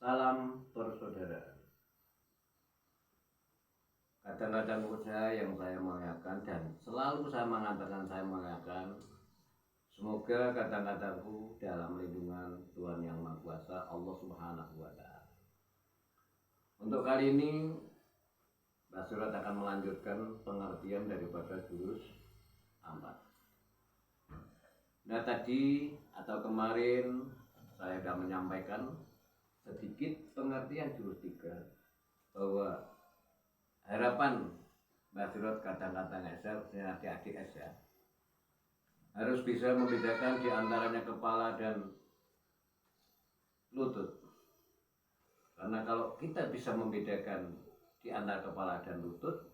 Salam persaudaraan. Kadang-kadang saya yang saya muliakan dan selalu saya mengatakan saya muliakan. Semoga kadang-kadangku dalam lindungan Tuhan Yang Maha Kuasa Allah Subhanahu wa Ta'ala. Untuk kali ini Mbak Surat akan melanjutkan pengertian daripada jurus 4. Nah tadi atau kemarin saya sudah menyampaikan sedikit pengertian jurus 3 bahwa harapan Mbak Surat kadang-kadang saya adik-adik ya harus bisa membedakan di antaranya kepala dan lutut. Karena kalau kita bisa membedakan di antara kepala dan lutut,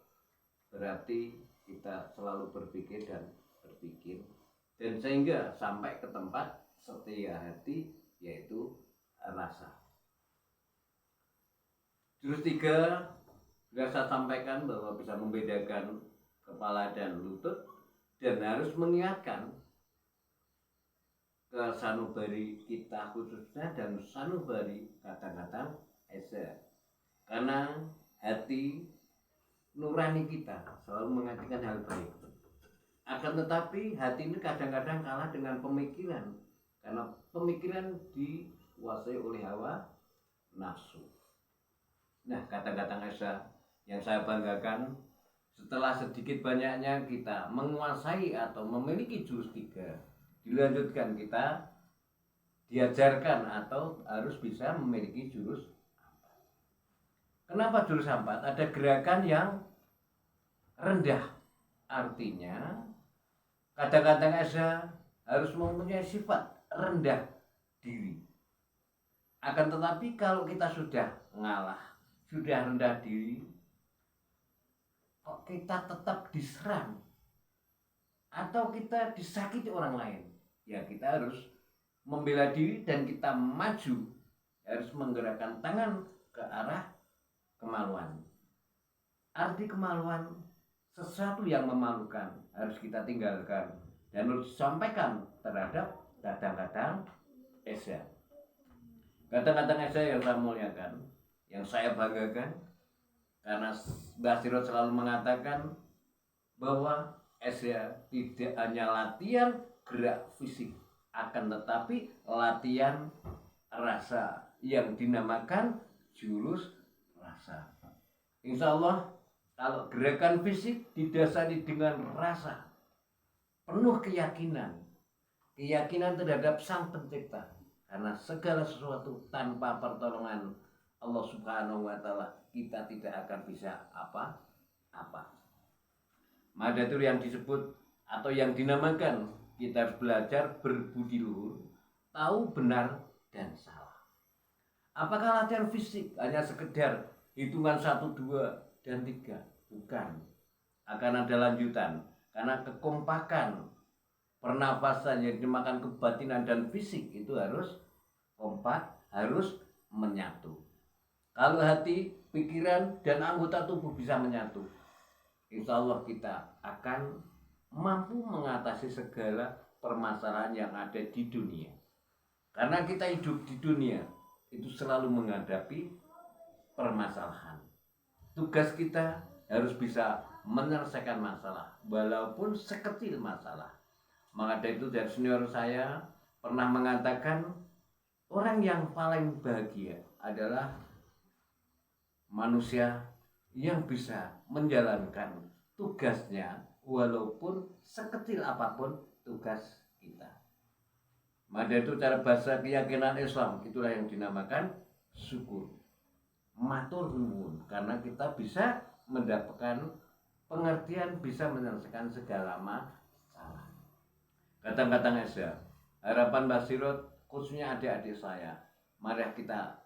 berarti kita selalu berpikir dan berpikir, dan sehingga sampai ke tempat setia hati, yaitu rasa. Jurus 3 sudah saya sampaikan bahwa bisa membedakan kepala dan lutut, dan harus mengingatkan ke sanubari kita khususnya dan sanubari kadang-kadang esa. Karena hati nurani kita selalu mengatakan hal baik. Akan tetapi hati ini kadang-kadang kalah dengan pemikiran, karena pemikiran dikuasai oleh hawa nafsu. Nah, kata-kata esa yang saya banggakan, setelah sedikit banyaknya kita menguasai atau memiliki jurus 3, dilanjutkan kita diajarkan atau harus bisa memiliki jurus 4. Kenapa jurus 4? Ada gerakan yang rendah, artinya kadang-kadang esa harus mempunyai sifat rendah diri. Akan tetapi kalau kita sudah ngalah, sudah rendah diri, kok kita tetap diserang atau kita disakiti orang lain, ya kita harus membela diri dan kita maju, harus menggerakkan tangan ke arah kemaluan. Arti kemaluan, sesuatu yang memalukan harus kita tinggalkan dan harus disampaikan terhadap kadang-kadang esa. Kadang-kadang esa yang saya muliakan, yang saya banggakan, karena Mbak Sirot selalu mengatakan bahwa esa tidak hanya latihan gerak fisik, akan tetapi latihan rasa yang dinamakan jurus rasa. Insya Allah kalau gerakan fisik didasari dengan rasa, penuh keyakinan terhadap Sang Pencipta, karena segala sesuatu tanpa pertolongan Allah Subhanahu wa Ta'ala kita tidak akan bisa apa-apa. Maka itu yang disebut atau yang dinamakan kita harus belajar berbudi luhur, tahu benar dan salah. Apakah latihan fisik hanya sekedar hitungan 1, 2, dan 3? Bukan. Akan ada lanjutan, karena kekompakan pernafasan yang dinamakan kebatinan dan fisik itu harus kompak, harus menyatu. Kalau hati, pikiran, dan anggota tubuh bisa menyatu, insya Allah kita akan mampu mengatasi segala permasalahan yang ada di dunia. Karena kita hidup di dunia itu selalu menghadapi permasalahan. Tugas kita harus bisa menyelesaikan masalah, walaupun sekecil masalah. Maka dari itu dari senior saya pernah mengatakan, orang yang paling bahagia adalah manusia yang bisa menjalankan tugasnya walaupun sekecil apapun tugas kita. Maka itu cara bahasa keyakinan Islam, itulah yang dinamakan syukur, matur nuwun, karena kita bisa mendapatkan pengertian, bisa menyelesaikan segala masalah. Kadang-kadang esa, harapan Mbak Sirot khususnya adik-adik saya, mari kita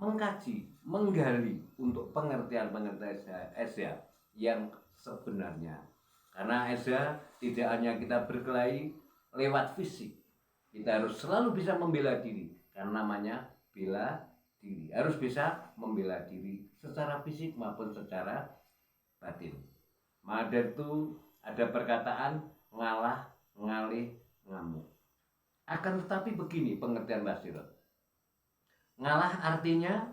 mengkaji, menggali untuk pengertian-pengertian esa yang sebenarnya. Karena esa tidak hanya kita berkelahi lewat fisik, kita harus selalu bisa membela diri, karena namanya bela diri. Harus bisa membela diri secara fisik maupun secara batin. Maka itu ada perkataan ngalah, ngalih, ngamuk. Akan tetapi begini pengertian Mbak Sirot, Ngalah artinya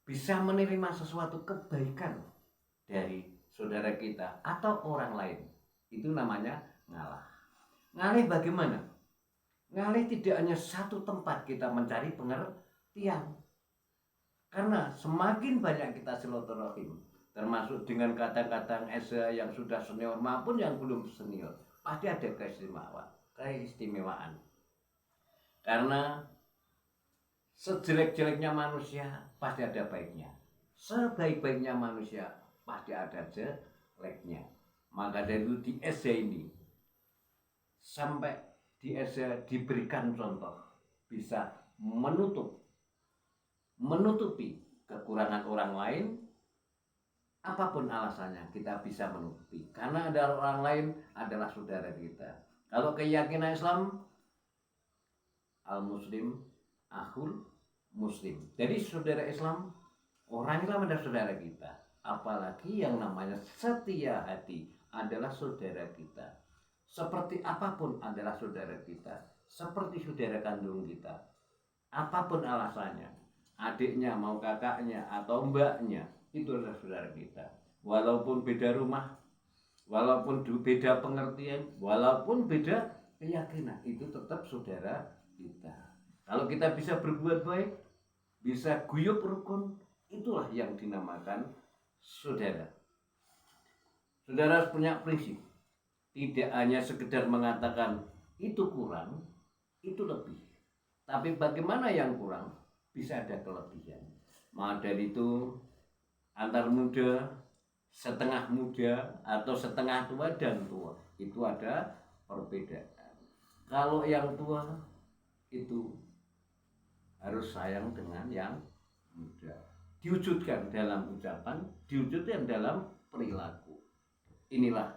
bisa menerima sesuatu kebaikan dari saudara kita atau orang lain. Itu namanya ngalah. Ngalih bagaimana? Ngalih tidak hanya satu tempat kita mencari pengertian. Karena semakin banyak kita silaturahim, termasuk dengan kata-kata Esa yang sudah senior maupun yang belum senior, pasti ada keistimewaan. Karena sejelek-jeleknya manusia pasti ada baiknya. Sebaik-baiknya manusia pasti ada jeleknya. Maka dari itu di Esa ini sampai di Esa diberikan contoh bisa menutupi kekurangan orang lain. Apapun alasannya kita bisa menutupi karena ada orang lain adalah saudara kita. Kalau keyakinan Islam, al muslim akhul muslim. Jadi saudara Islam, orang Islam adalah saudara kita. Apalagi yang namanya setia hati adalah saudara kita. Seperti apapun adalah saudara kita. Seperti saudara kandung kita. Apapun alasannya, adiknya mau kakaknya atau mbaknya, itu adalah saudara kita. Walaupun beda rumah, walaupun beda pengertian, walaupun beda keyakinan, itu tetap saudara kita. Kalau kita bisa berbuat baik, bisa guyup rukun, itulah yang dinamakan saudara. Saudara harus punya prinsip, tidak hanya sekedar mengatakan itu kurang, itu lebih. Tapi bagaimana yang kurang bisa ada kelebihan. Maka dari itu antar muda, setengah muda atau setengah tua dan tua itu ada perbedaan. Kalau yang tua itu harus sayang dengan yang muda, diwujudkan dalam ucapan, diwujudkan dalam perilaku. Inilah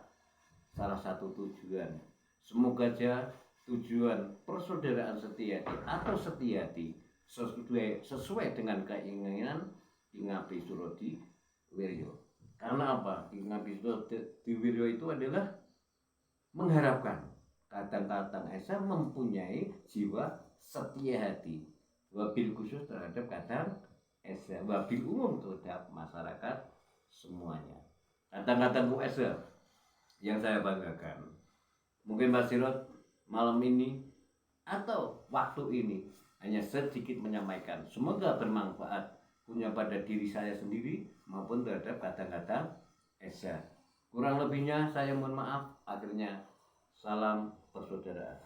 salah satu tujuan. Semoga aja tujuan persaudaraan setiati atau setiati sesuai dengan keinginan Ki Ngabdi Surodi Wiryo. Karena apa? Ki Ngabdi Surodi Wiryo itu adalah mengharapkan kadang-kadang Esa mempunyai jiwa setia hati, wabil khusus terhadap kadang Esa, wabil umum terhadap masyarakat semuanya. Kadang-kadang Esa yang saya banggakan, mungkin Mas Sirot malam ini atau waktu ini hanya sedikit menyampaikan, semoga bermanfaat punya pada diri saya sendiri maupun terhadap kadang-kadang Esa. Kurang lebihnya saya mohon maaf. Akhirnya salam persaudaraan.